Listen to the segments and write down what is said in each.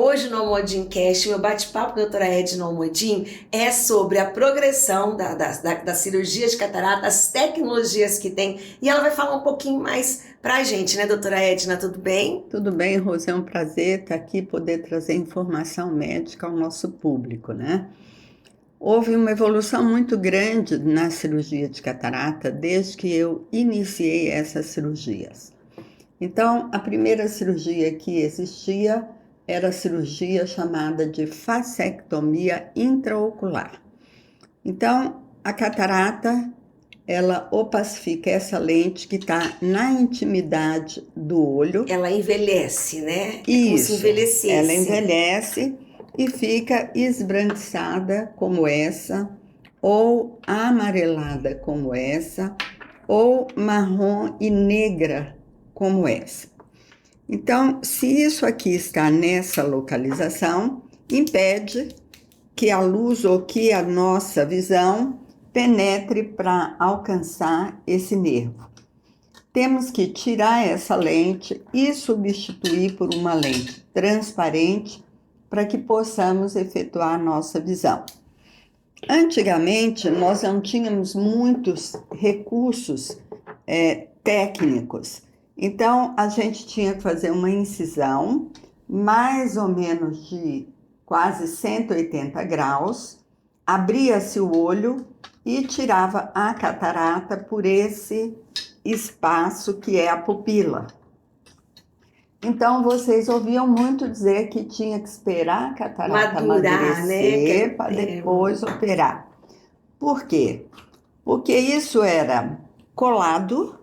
Hoje no Almodimcast, meu bate-papo com a doutora Edna Almodim é sobre a progressão da cirurgia de catarata, as tecnologias que tem, e ela vai falar um pouquinho mais pra gente, né, doutora Edna? Tudo bem? Tudo bem, Rose, é um prazer estar aqui, poder trazer informação médica ao nosso público, né? Houve uma evolução muito grande na cirurgia de catarata desde que eu iniciei essas cirurgias. Então, a primeira cirurgia que existia era a cirurgia chamada de fasectomia intraocular. Então, a catarata, ela opacifica essa lente que está na intimidade do olho. Ela envelhece, né? Isso, é como se envelhecesse. ela envelhece e fica esbranquiçada como essa, ou amarelada como essa, ou marrom e negra como essa. Então, se isso aqui está nessa localização, impede que a luz ou que a nossa visão penetre para alcançar esse nervo. Temos que tirar essa lente e substituir por uma lente transparente para que possamos efetuar a nossa visão. Antigamente, nós não tínhamos muitos recursos técnicos. Então, a gente tinha que fazer uma incisão, mais ou menos de quase 180 graus, abria-se o olho e tirava a catarata por esse espaço que é a pupila. Então, vocês ouviam muito dizer que tinha que esperar a catarata amadurecer, né? Para depois operar. Por quê? Porque isso era colado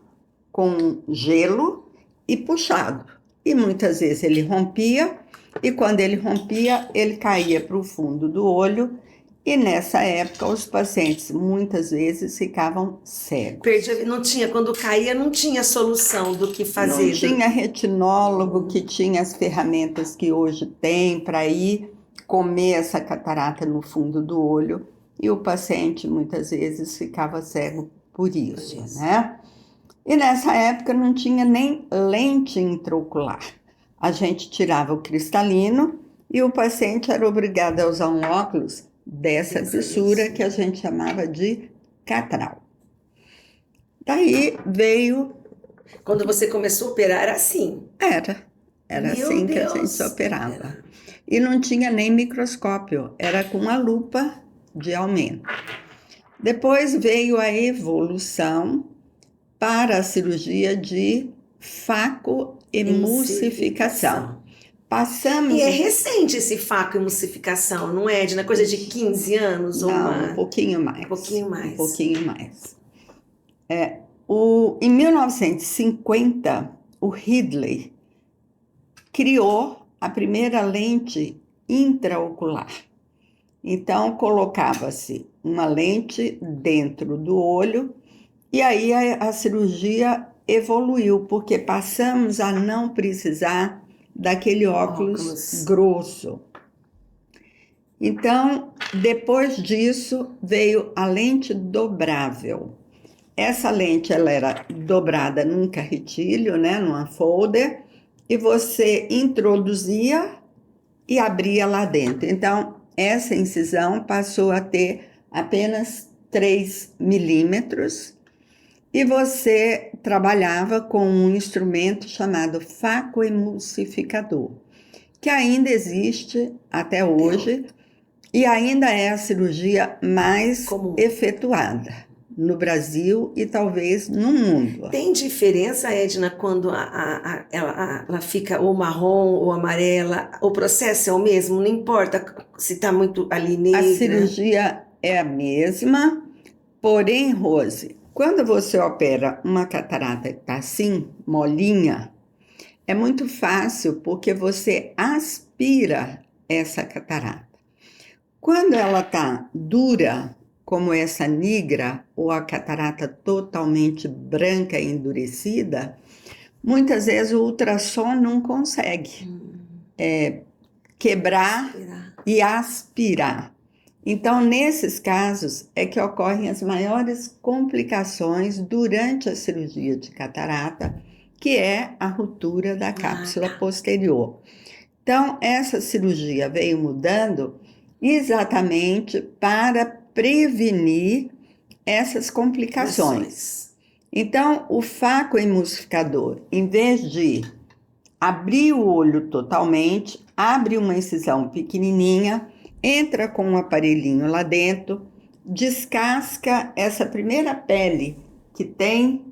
com gelo e puxado. E muitas vezes ele rompia, e quando ele rompia, ele caía para o fundo do olho. E nessa época, os pacientes muitas vezes ficavam cegos. Não tinha, quando caía, não tinha solução do que fazer. Não tinha retinólogo que tinha as ferramentas que hoje tem para ir comer essa catarata no fundo do olho. E o paciente muitas vezes ficava cego por isso, né? E nessa época não tinha nem lente intraocular. A gente tirava o cristalino e o paciente era obrigado a usar um óculos dessa fissura que a gente chamava de catral. Daí veio... Quando você começou a operar, era assim? Era assim que a gente operava. E não tinha nem microscópio, era com a lupa de aumento. Depois veio a evolução para a cirurgia de facoemulsificação. E é recente esse facoemulsificação, não é, Edna? Coisa de 15 anos? Não, um pouquinho mais. Um pouquinho mais. Um pouquinho mais. Em 1950, o Ridley criou a primeira lente intraocular. Então, colocava-se uma lente dentro do olho e aí a cirurgia evoluiu, porque passamos a não precisar daquele óculos grosso. Então, depois disso, veio a lente dobrável. Essa lente ela era dobrada num carretilho, né, numa folder, e você introduzia e abria lá dentro. Então, essa incisão passou a ter apenas 3 milímetros e você trabalhava com um instrumento chamado facoemulsificador, que ainda existe até hoje e ainda é a cirurgia mais efetuada no Brasil e talvez no mundo. Tem diferença, Edna, quando ela fica ou marrom ou amarela? O processo é o mesmo? Não importa se está muito ali negra? A cirurgia é a mesma, porém, Rose, quando você opera uma catarata que está assim, molinha, é muito fácil porque você aspira essa catarata. Quando ela está dura, como essa nigra ou a catarata totalmente branca e endurecida, muitas vezes o ultrassom não consegue quebrar e aspirar. Então, nesses casos, é que ocorrem as maiores complicações durante a cirurgia de catarata, que é a ruptura da cápsula posterior. Então, essa cirurgia veio mudando exatamente para prevenir essas complicações. Então, o facoemulsificador, em vez de abrir o olho totalmente, abre uma incisão pequenininha, entra com um aparelhinho lá dentro, descasca essa primeira pele que tem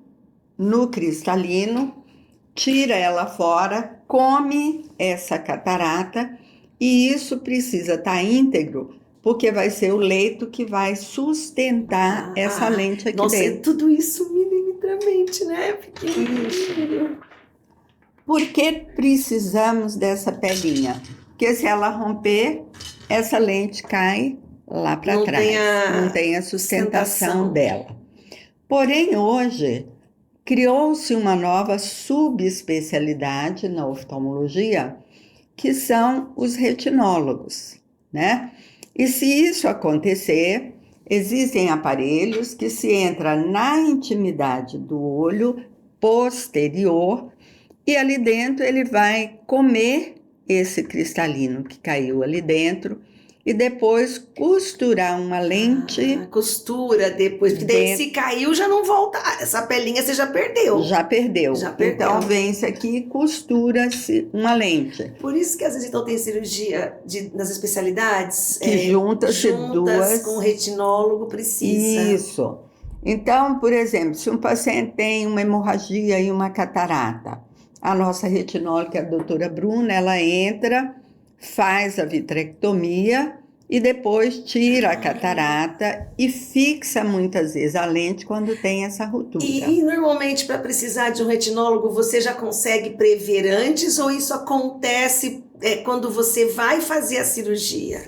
no cristalino, tira ela fora, come essa catarata, e isso precisa estar íntegro, porque vai ser o leito que vai sustentar essa lente aqui nossa, dentro. Tudo isso milimetramente, né? Pequenininho. Por que precisamos dessa pelinha? Porque se ela romper, essa lente cai lá para trás. Não tem a sustentação dela. Porém, hoje, criou-se uma nova subespecialidade na oftalmologia, que são os retinólogos, né? E se isso acontecer, existem aparelhos que se entra na intimidade do olho posterior e ali dentro ele vai comer esse cristalino que caiu ali dentro e depois costurar uma lente. Costura depois, porque daí se caiu já não volta, essa pelinha você já perdeu. Já perdeu. Então vem-se aqui e costura-se uma lente. Por isso que às vezes então tem cirurgia nas especialidades. Que juntas duas. Com o retinólogo precisa. Isso. Então, por exemplo, se um paciente tem uma hemorragia e uma catarata, a nossa retinóloga, a doutora Bruna, ela entra, faz a vitrectomia e depois tira a catarata e fixa muitas vezes a lente quando tem essa ruptura. E normalmente para precisar de um retinólogo você já consegue prever antes ou isso acontece quando você vai fazer a cirurgia?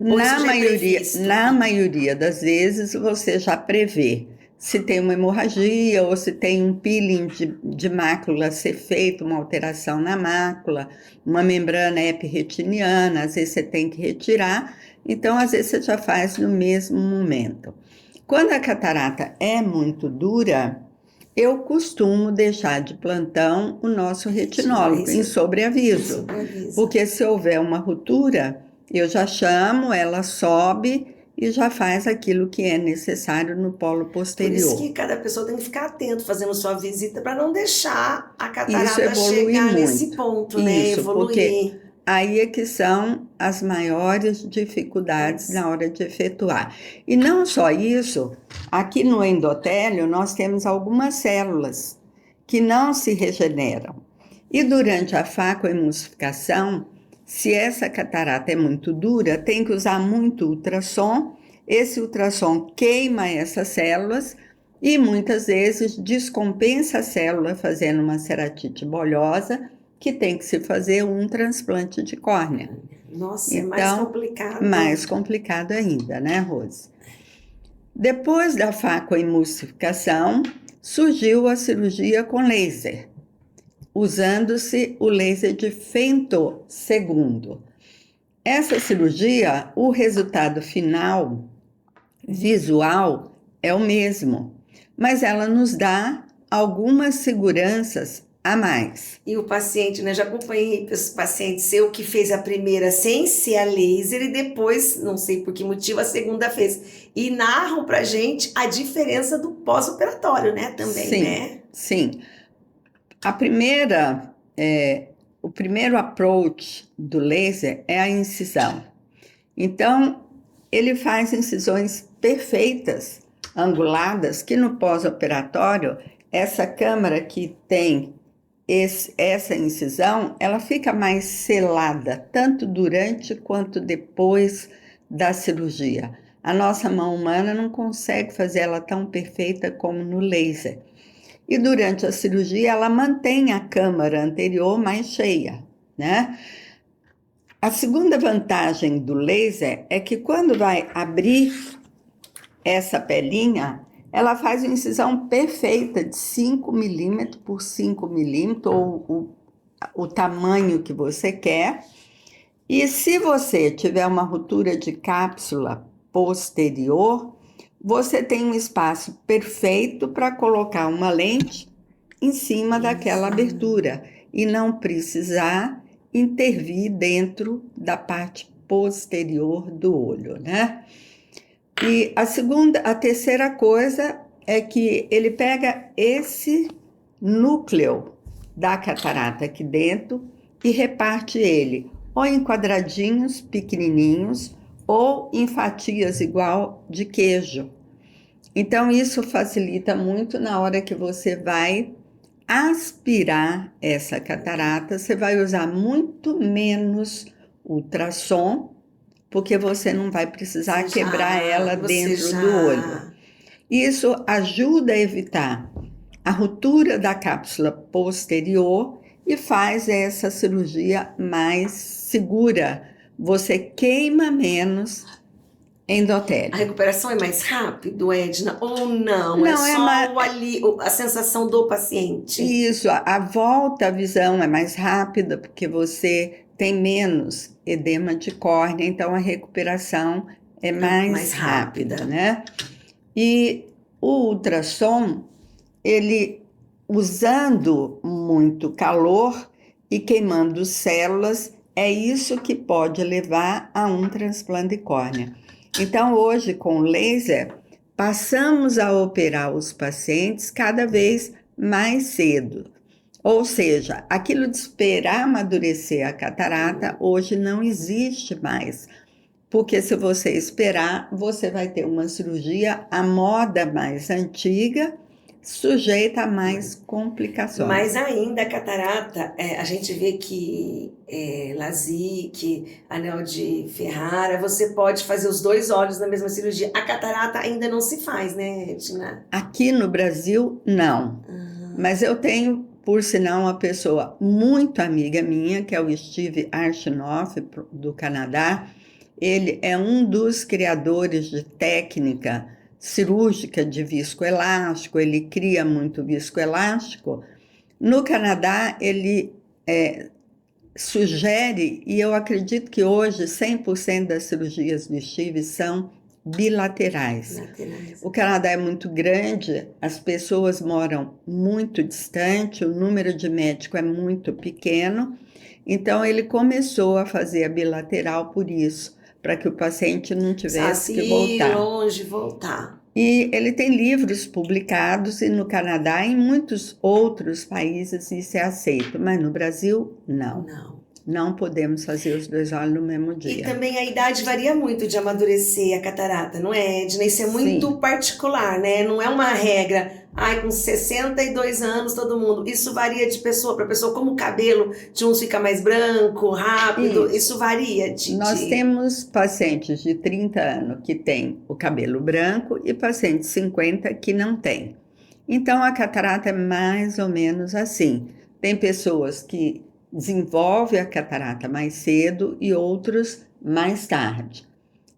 Na maioria das vezes você já prevê se tem uma hemorragia ou se tem um peeling de mácula ser feito, uma alteração na mácula, uma membrana epirretiniana, às vezes você tem que retirar, então às vezes você já faz no mesmo momento. Quando a catarata é muito dura, eu costumo deixar de plantão o nosso retinólogo em sobreaviso, porque se houver uma ruptura, eu já chamo, ela sobe e já faz aquilo que é necessário no polo posterior. Por isso que cada pessoa tem que ficar atento fazendo sua visita para não deixar a catarata chegar nesse ponto, né? Evoluir. Porque aí é que são as maiores dificuldades na hora de efetuar. E não só isso, aqui no endotélio nós temos algumas células que não se regeneram. E durante a facoemulsificação, se essa catarata é muito dura, tem que usar muito ultrassom. Esse ultrassom queima essas células e muitas vezes descompensa a célula fazendo uma ceratite bolhosa, que tem que se fazer um transplante de córnea. Nossa, então, é mais complicado. Mais complicado ainda, né, Rose? Depois da facoemulsificação, surgiu a cirurgia com laser, usando-se o laser de femtosegundo. Essa cirurgia, o resultado final visual é o mesmo, mas ela nos dá algumas seguranças a mais. E o paciente, né? Já acompanhei esse paciente seu que fez a primeira sem ser a laser e depois, não sei por que motivo, a segunda fez. E narram pra gente a diferença do pós-operatório, né? Também, sim, né? Sim. O primeiro approach do laser é a incisão. Então, ele faz incisões perfeitas, anguladas, que no pós-operatório, essa câmara que tem essa incisão, ela fica mais selada, tanto durante quanto depois da cirurgia. A nossa mão humana não consegue fazer ela tão perfeita como no laser. E durante a cirurgia, ela mantém a câmara anterior mais cheia, né? A segunda vantagem do laser é que quando vai abrir essa pelinha, ela faz uma incisão perfeita de 5 milímetros por 5 milímetros, ou o tamanho que você quer. E se você tiver uma ruptura de cápsula posterior, você tem um espaço perfeito para colocar uma lente em cima daquela abertura e não precisar intervir dentro da parte posterior do olho, né? E a terceira coisa é que ele pega esse núcleo da catarata aqui dentro e reparte ele ou em quadradinhos pequenininhos ou em fatias igual de queijo. Então isso facilita muito na hora que você vai aspirar essa catarata, você vai usar muito menos ultrassom, porque você não vai precisar quebrar ela dentro do olho. Isso ajuda a evitar a ruptura da cápsula posterior e faz essa cirurgia mais segura. Você queima menos endotélio. A recuperação é mais rápido, Edna, ou não? Não, é só a sensação do paciente? Isso, a volta à visão é mais rápida, porque você tem menos edema de córnea, então a recuperação é mais rápida, né? E o ultrassom, ele usando muito calor e queimando células, é isso que pode levar a um transplante de córnea. Então, hoje, com laser, passamos a operar os pacientes cada vez mais cedo. Ou seja, aquilo de esperar amadurecer a catarata, hoje não existe mais. Porque se você esperar, você vai ter uma cirurgia à moda mais antiga, sujeita a mais complicações. Mas ainda a catarata, a gente vê que LASIK, anel de Ferrara, você pode fazer os dois olhos na mesma cirurgia. A catarata ainda não se faz, né, Edna? Aqui no Brasil, não. Mas eu tenho, por sinal, uma pessoa muito amiga minha, que é o Steve Archinoff, do Canadá. Ele é um dos criadores de técnica cirúrgica de viscoelástico, ele cria muito viscoelástico. No Canadá, ele sugere, e eu acredito que hoje 100% das cirurgias do Steve são bilaterais. O Canadá é muito grande, as pessoas moram muito distante, o número de médicos é muito pequeno, então ele começou a fazer a bilateral por isso, para que o paciente não tivesse que voltar. Longe, voltar. E ele tem livros publicados, e no Canadá e em muitos outros países isso é aceito, mas no Brasil, não. Não podemos fazer os dois olhos no mesmo dia. E também a idade varia muito de amadurecer a catarata, não é, Edna? Isso é muito particular, né? Não é uma regra. Ai, com 62 anos, todo mundo. Isso varia de pessoa para pessoa, como o cabelo de uns fica mais branco, rápido. Isso varia. Nós temos pacientes de 30 anos que têm o cabelo branco e pacientes de 50 que não têm. Então, a catarata é mais ou menos assim. Tem pessoas que desenvolvem a catarata mais cedo e outros mais tarde.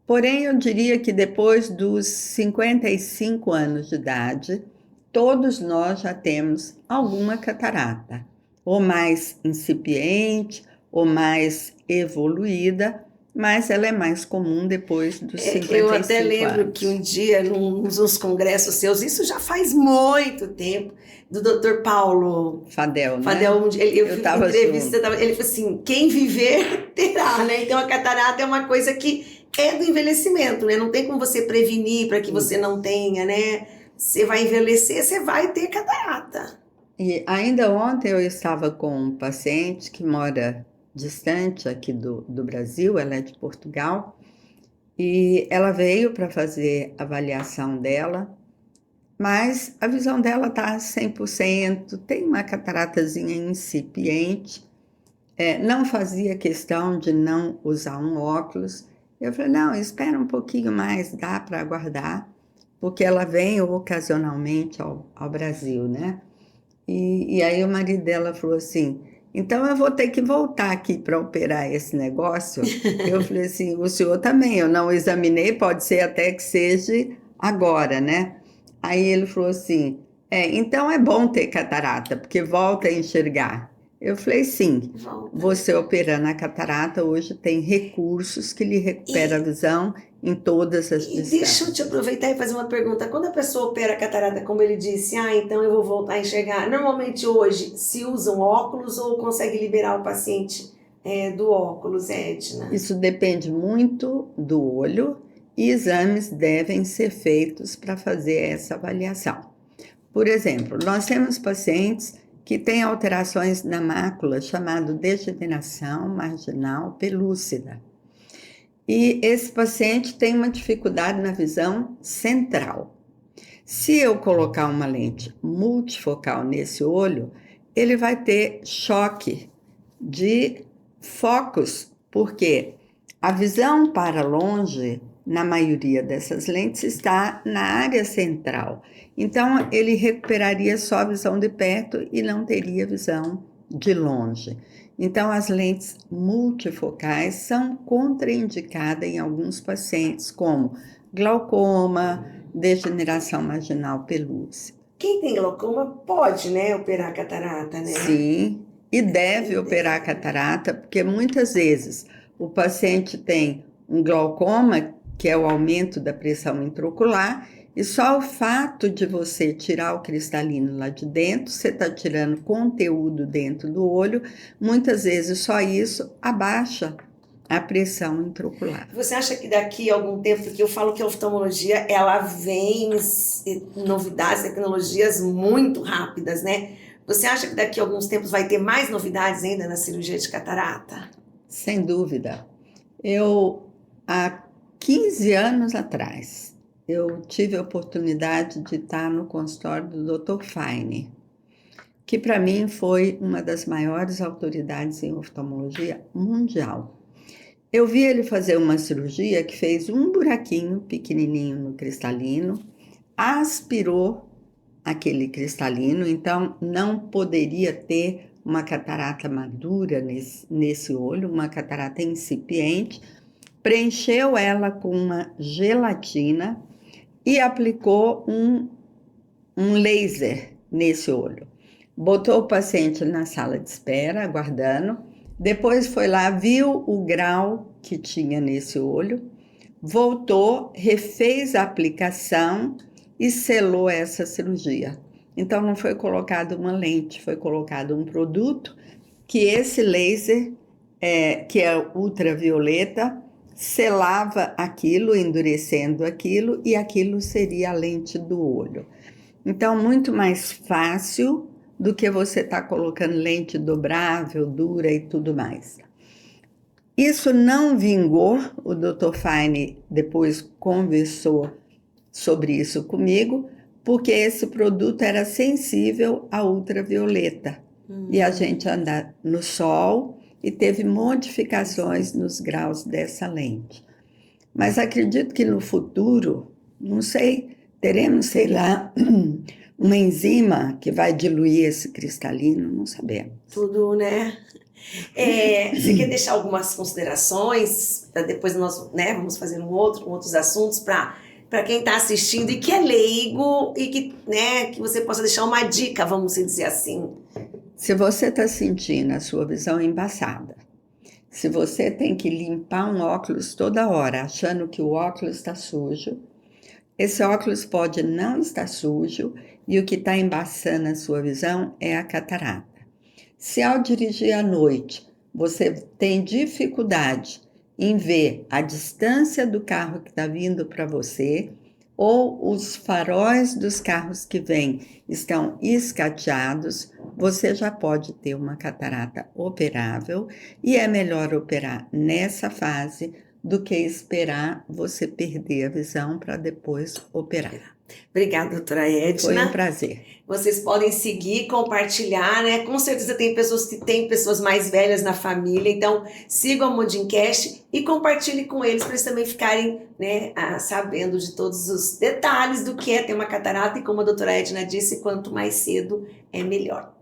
Porém, eu diria que depois dos 55 anos de idade, todos nós já temos alguma catarata, ou mais incipiente, ou mais evoluída, mas ela é mais comum depois dos 55 anos. Eu até lembro que um dia, nos congressos seus, isso já faz muito tempo, do Dr. Paulo Fadel, né? Eu fiz uma entrevista, ele falou assim, quem viver terá, né? Então a catarata é uma coisa que é do envelhecimento, né? Não tem como você prevenir para que você não tenha, né? Você vai envelhecer, você vai ter catarata. E ainda ontem eu estava com um paciente que mora distante aqui do Brasil, ela é de Portugal, e ela veio para fazer a avaliação dela, mas a visão dela está 100%, tem uma cataratazinha incipiente, não fazia questão de não usar um óculos. Eu falei, não, espera um pouquinho mais, dá para aguardar, porque ela vem ocasionalmente ao Brasil, né? E aí o marido dela falou assim, então eu vou ter que voltar aqui para operar esse negócio. Eu falei assim, o senhor também, eu não examinei, pode ser até que seja agora, né? Aí ele falou assim, então é bom ter catarata, porque volta a enxergar. Eu falei, sim, você operando a catarata hoje tem recursos que lhe recupera a visão em todas as distâncias. Deixa eu te aproveitar e fazer uma pergunta. Quando a pessoa opera a catarata, como ele disse, então eu vou voltar a enxergar, normalmente hoje se usam óculos ou consegue liberar o paciente do óculos, Edna? Isso depende muito do olho e exames devem ser feitos para fazer essa avaliação. Por exemplo, nós temos pacientes que têm alterações na mácula, chamado degeneração marginal pelúcida. E esse paciente tem uma dificuldade na visão central. Se eu colocar uma lente multifocal nesse olho, ele vai ter choque de focos, porque a visão para longe, na maioria dessas lentes, está na área central. Então, ele recuperaria só a visão de perto e não teria visão de longe. Então, as lentes multifocais são contraindicadas em alguns pacientes, como glaucoma, degeneração marginal pelúcida. Quem tem glaucoma pode, né, operar catarata, né? Sim, e deve operar a catarata, porque muitas vezes o paciente tem um glaucoma, que é o aumento da pressão intraocular, e só o fato de você tirar o cristalino lá de dentro, você está tirando conteúdo dentro do olho, muitas vezes só isso abaixa a pressão intraocular. Você acha que daqui a algum tempo, porque eu falo que a oftalmologia, ela vem novidades, tecnologias muito rápidas, né? Você acha que daqui a alguns tempos vai ter mais novidades ainda na cirurgia de catarata? Sem dúvida. Há 15 anos atrás, eu tive a oportunidade de estar no consultório do Dr. Fine, que para mim foi uma das maiores autoridades em oftalmologia mundial. Eu vi ele fazer uma cirurgia que fez um buraquinho pequenininho no cristalino, aspirou aquele cristalino, então não poderia ter uma catarata madura nesse olho, uma catarata incipiente, preencheu ela com uma gelatina e aplicou um laser nesse olho. Botou o paciente na sala de espera, aguardando. Depois foi lá, viu o grau que tinha nesse olho, voltou, refez a aplicação e selou essa cirurgia. Então não foi colocado uma lente, foi colocado um produto que esse laser, que é ultravioleta, selava aquilo, endurecendo aquilo, e aquilo seria a lente do olho. Então, muito mais fácil do que você estar colocando lente dobrável, dura e tudo mais. Isso não vingou, o Dr. Fine depois conversou sobre isso comigo, porque esse produto era sensível à ultravioleta. E a gente anda no sol e teve modificações nos graus dessa lente. Mas acredito que no futuro, não sei, teremos, sei lá, uma enzima que vai diluir esse cristalino, não sabemos. Tudo, né? Você quer deixar algumas considerações? Depois nós, né, vamos fazer outros assuntos para quem está assistindo e que é leigo e que, né, que você possa deixar uma dica, vamos dizer assim. Se você está sentindo a sua visão embaçada, se você tem que limpar um óculos toda hora, achando que o óculos está sujo, esse óculos pode não estar sujo e o que está embaçando a sua visão é a catarata. Se ao dirigir à noite você tem dificuldade em ver a distância do carro que está vindo para você ou os faróis dos carros que vêm estão escateados, você já pode ter uma catarata operável e é melhor operar nessa fase do que esperar você perder a visão para depois operar. Obrigada, doutora Edna. Foi um prazer. Vocês podem seguir, compartilhar, né? Com certeza tem pessoas que têm pessoas mais velhas na família, então sigam o Modincast e compartilhem com eles para eles também ficarem, né, sabendo de todos os detalhes do que é ter uma catarata e como a doutora Edna disse, quanto mais cedo é melhor.